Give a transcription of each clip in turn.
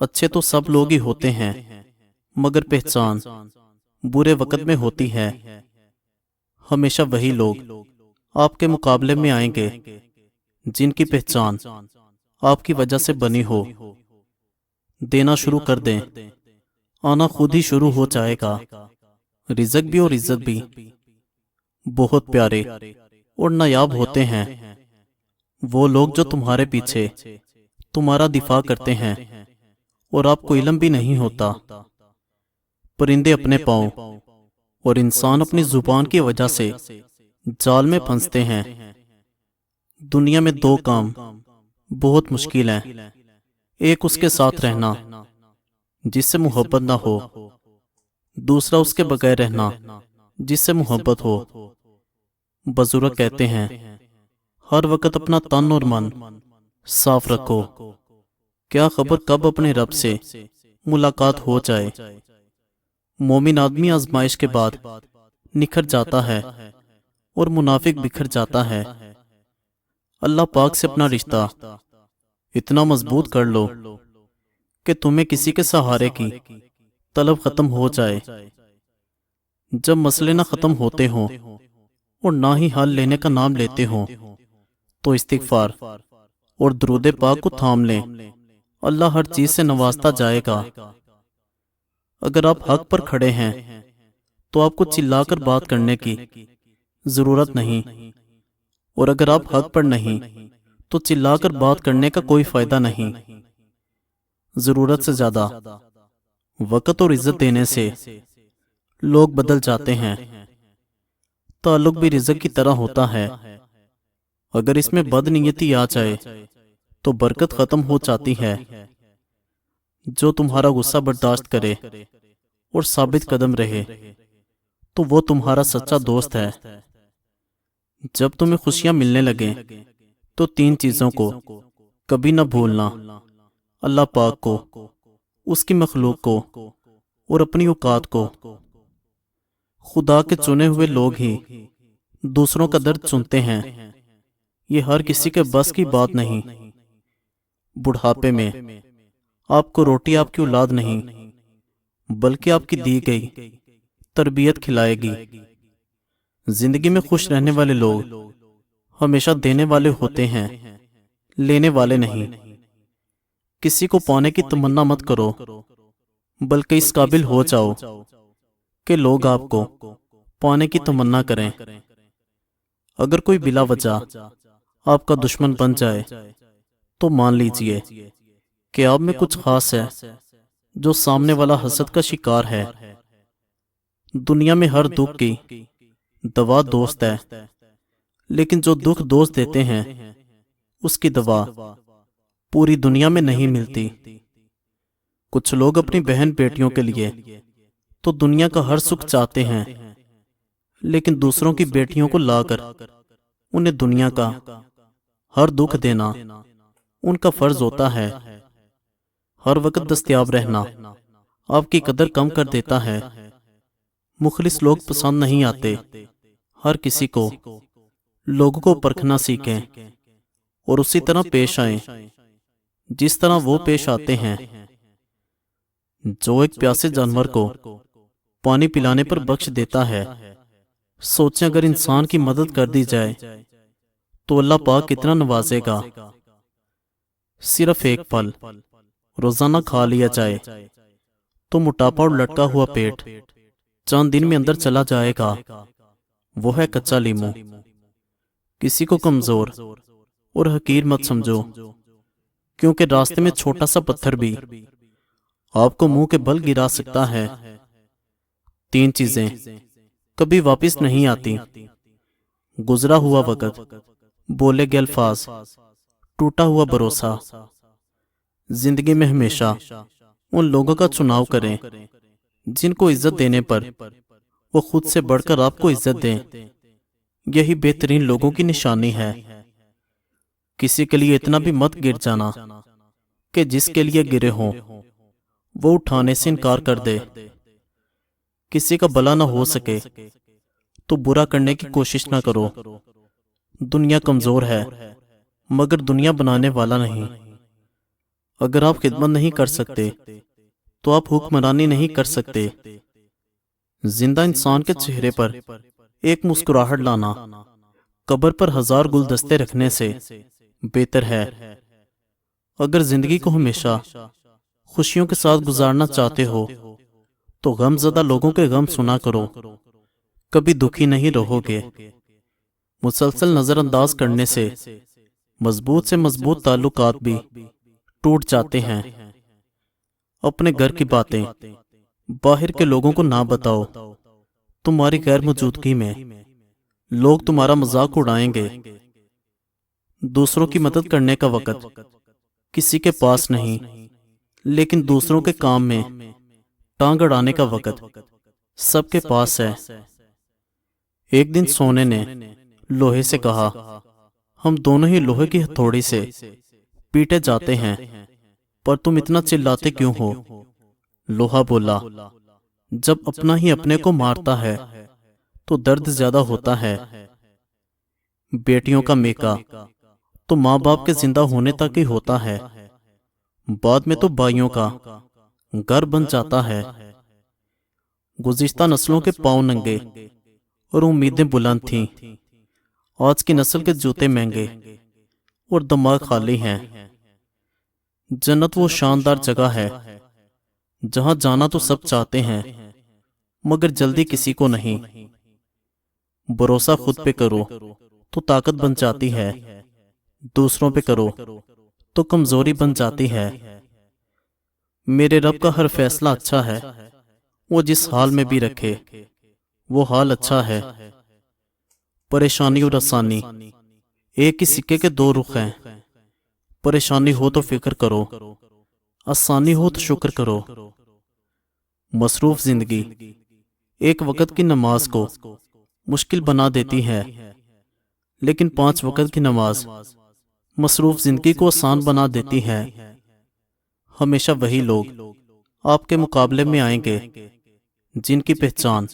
اچھے تو سب لوگ ہی ہوتے ہیں، مگر پہچان برے وقت میں ہوتی ہے۔ ہمیشہ وہی لوگ آپ کے مقابلے میں آئیں گے جن کی پہچان آپ کی وجہ سے بنی ہو۔ دینا شروع کر دیں، آنا خود ہی شروع ہو جائے گا، رزق بھی اور عزت بھی۔ بہت پیارے اور نایاب ہوتے ہیں وہ لوگ جو تمہارے پیچھے تمہارا دفاع کرتے ہیں اور آپ کو علم بھی نہیں ہوتا۔ پرندے اپنے پاؤں اور انسان اپنی زبان کی وجہ سے جال میں پھنستے ہیں۔ دنیا میں دو کام بہت مشکل ہیں، ایک اس کے ساتھ رہنا جس سے محبت نہ ہو، دوسرا اس کے بغیر رہنا جس سے محبت ہو۔ بزرگ کہتے ہیں ہر وقت اپنا تن اور من صاف رکھو، کیا خبر کب اپنے رب سے ملاقات ہو جائے۔ مومن آدمی آزمائش کے بعد نکھر جاتا ہے اور منافق بکھر جاتا ہے۔ اللہ پاک سے اپنا رشتہ اتنا مضبوط کر لو کہ تمہیں کسی کے سہارے کی طلب ختم ہو جائے۔ جب مسئلے نہ ختم ہوتے ہوں اور نہ ہی حل لینے کا نام لیتے ہوں تو استغفار اور درود پاک کو تھام لیں، اللہ ہر چیز سے نوازتا جائے گا۔ اگر آپ حق پر کھڑے ہیں تو آپ کو چلا کر بات کرنے کی ضرورت نہیں، اور اگر آپ حق پر نہیں تو چلا کر بات کرنے کا کوئی فائدہ نہیں۔ ضرورت سے زیادہ وقت اور عزت دینے سے لوگ بدل جاتے ہیں۔ تعلق بھی رزق کی طرح ہوتا ہے، اگر اس میں بد نیتی آ جائے تو برکت ختم ہو جاتی ہے۔ جو تمہارا غصہ برداشت کرے اور ثابت قدم رہے تو وہ تمہارا سچا دوست ہے۔ جب تمہیں خوشیاں ملنے لگیں تو تین چیزوں کو کبھی نہ بھولنا، اللہ پاک کو، اس کی مخلوق کو اور اپنی اوقات کو۔ خدا کے چنے ہوئے لوگ ہی دوسروں کا درد چنتے ہیں، یہ ہر کسی کے بس کی بات نہیں۔ بڑھاپے میں آپ کو روٹی آپ کی اولاد نہیں بلکہ آپ کی دی گئی تربیت کھلائے گی۔ زندگی میں خوش رہنے والے لوگ ہمیشہ دینے والے ہوتے ہیں، لینے والے نہیں۔ کسی کو پانے کی تمنا مت کرو بلکہ اس قابل ہو جاؤ کہ لوگ آپ کو پانے کی تمنا کریں۔ اگر کوئی بلا وجہ آپ کا دشمن بن جائے تو مان لیجئے کہ آپ میں کچھ خاص ہے جو سامنے والا حسد کا شکار ہے۔ دنیا میں ہر دکھ کی دوا دوست ہے، لیکن جو دکھ دوست دیتے ہیں اس کی دوا پوری دنیا میں نہیں ملتی۔ کچھ لوگ اپنی بہن بیٹیوں کے لیے تو دنیا کا ہر سکھ چاہتے ہیں، لیکن دوسروں کی بیٹیوں کو لا کر انہیں دنیا کا ہر دکھ دینا ان کا فرض ہوتا ہے۔ ہر وقت دستیاب رہنا آپ کی قدر کم کر دیتا ہے۔ مخلص لوگ پسند نہیں آتے۔ ہر کسی کو لوگوں کو پرکھنا سیکھیں اور اسی طرح پیش آئیں جس طرح وہ پیش آتے ہیں۔ جو ایک پیاسے جانور کو پانی پلانے پر بخش دیتا ہے، سوچیں اگر انسان کی مدد کر دی جائے تو اللہ پاک کتنا نوازے گا۔ صرف ایک پھل روزانہ کھا لیا جائے تو موٹاپا اور لٹکا ہوا پیٹ چند دن میں اندر چلا جائے گا، وہ ہے کچا لیمو۔ کسی کو کمزور اور حقیر مت سمجھو، کیونکہ راستے میں چھوٹا سا پتھر بھی آپ کو منہ کے بل گرا سکتا ہے۔ تین چیزیں کبھی واپس نہیں آتی: گزرا ہوا وقت، بولے گئے الفاظ، ٹوٹا ہوا بھروسہ۔ زندگی میں ہمیشہ ان لوگوں کا چناؤ کریں جن کو عزت دینے پر وہ خود سے بڑھ کر آپ کو عزت دیں، یہی بہترین لوگوں کی نشانی ہے۔ کسی کے لیے اتنا بھی مت گر جانا کہ جس کے لیے گرے ہوں وہ اٹھانے سے انکار کر دے۔ کسی کا بھلا نہ ہو سکے تو برا کرنے کی کوشش نہ کرو۔ دنیا کمزور ہے مگر دنیا بنانے والا نہیں۔ اگر آپ خدمت نہیں کر سکتے تو آپ حکمرانی نہیں کر سکتے۔ زندہ انسان کے چہرے پر ایک مسکراہٹ لانا قبر پر 1000 گلدستے رکھنے سے بہتر ہے۔ اگر زندگی کو ہمیشہ خوشیوں کے ساتھ گزارنا چاہتے ہو تو غم زدہ لوگوں کے غم سنا کرو، کبھی دکھی نہیں رہو گے۔ مسلسل نظر انداز کرنے سے مضبوط تعلقات بھی ٹوٹ جاتے ہیں۔ اپنے گھر کی باتیں باہر کے لوگوں کو نہ بتاؤ، تمہاری غیر موجودگی میں لوگ تمہارا مذاق اڑائیں گے۔ دوسروں کی مدد کرنے کا وقت کسی کے پاس نہیں، لیکن دوسروں کے کام میں ٹانگ اڑانے کا وقت سب کے پاس ہے۔ ایک دن سونے نے لوہے سے کہا، ہم دونوں ہی لوہے کی ہتھوڑی سے پیٹے جاتے ہیں، پر تم اتنا چلاتے کیوں ہو؟ لوہا بولا، جب اپنا ہی اپنے کو مارتا ہے تو درد زیادہ ہوتا ہے۔ بیٹیوں کا میکا تو ماں باپ کے زندہ ہونے تک ہی ہوتا ہے، بعد میں تو بھائیوں کا گھر بن جاتا ہے۔ گزشتہ نسلوں کے پاؤں ننگے اور امیدیں بلند تھیں، آج کی نسل کے جوتے مہنگے اور دماغ خالی ہیں۔ جنت وہ شاندار جگہ ہے جہاں جانا تو سب چاہتے ہیں مگر جلدی کسی کو نہیں۔ بھروسہ خود پہ کرو تو طاقت بن جاتی ہے، دوسروں پہ کرو تو کمزوری بن جاتی ہے۔ میرے رب کا ہر فیصلہ اچھا ہے، وہ جس حال میں بھی رکھے وہ حال اچھا ہے۔ پریشانی اور آسانی ایک ہی سکے کے دو رخ ہیں، پریشانی ہو تو فکر کرو، آسانی ہو تو شکر کرو۔ مصروف زندگی ایک وقت کی نماز کو مشکل بنا دیتی ہے، لیکن 5 وقت کی نماز مصروف زندگی کو آسان بنا دیتی ہے۔ ہمیشہ وہی لوگ آپ کے مقابلے میں آئیں گے جن کی پہچان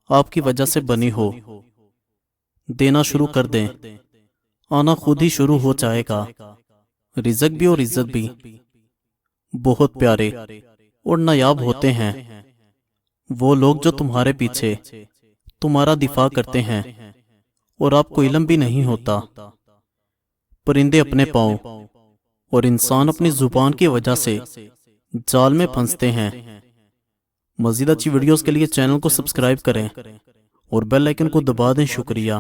آپ کی وجہ سے بنی ہو۔ دینا شروع کر دیں، آنا خود ہی شروع ہو جائے گا۔ رزق بھی اور عزت بھی بہت پیارے اور نایاب ہوتے ہیں وہ لوگ جو تمہارے پیچھے تمہارا دفاع کرتے ہیں اور آپ کو علم بھی نہیں ہوتا۔ پرندے اپنے پاؤں اور انسان اپنی زبان کی وجہ سے جال میں پھنستے ہیں۔ مزید اچھی ویڈیوز کے لیے چینل کو سبسکرائب کریں اور بیل آئیکن کو دبا دیں۔ شکریہ۔